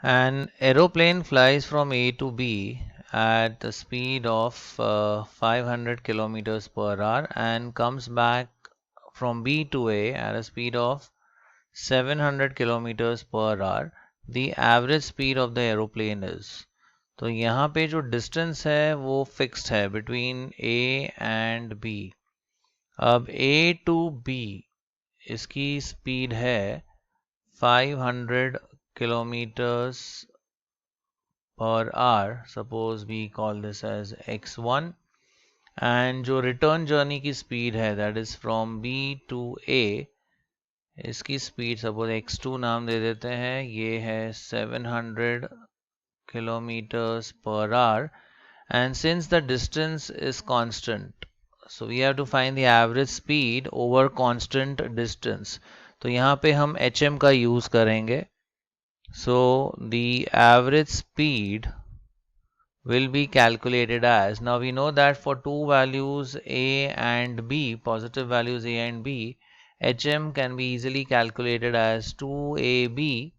An aeroplane flies from A to B at the speed of 500 kilometers per hour and comes back from B to A at a speed of 700 kilometers per hour. The average speed of the aeroplane is. तो यहाँ पे जो distance है वो fixed है between A and B. अब A to B इसकी speed है 500 kilometers per hour. Suppose we call this as x1. And जो return journey की speed है that is from B to A, इसकी speed suppose x2 नाम दे देते हैं. ये है 700 kilometers per hour. And since the distance is constant, so we have to find the average speed over constant distance. तो यहाँ पे हम hm का use करेंगे. So the average speed will be calculated as, now we know that for two values a and b, positive values a and b, hm can be easily calculated as 2ab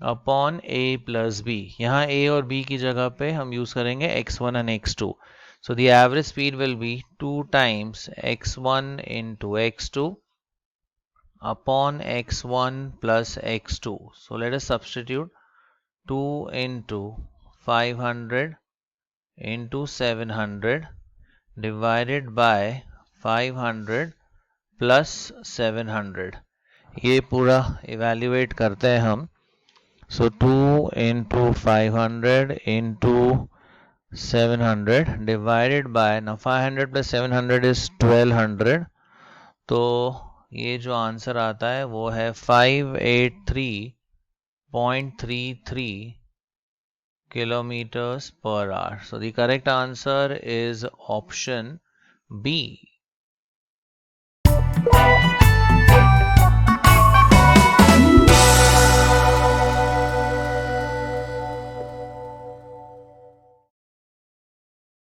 upon a plus b. यहाँ a और b की जगह पे हम use करेंगे x1 and x2. So the average speed will be 2 times x1 into x2 upon x1 plus x2. So let us substitute 2 into 500 into 700 divided by 500 plus 700. ये पूरा evaluate करते हैं हम. So 2 into 500 into 700 divided by, now 500 plus 700 is 1200. तो ये जो answer आता है वो है 583.33 kilometers per hour. So the correct answer is option B.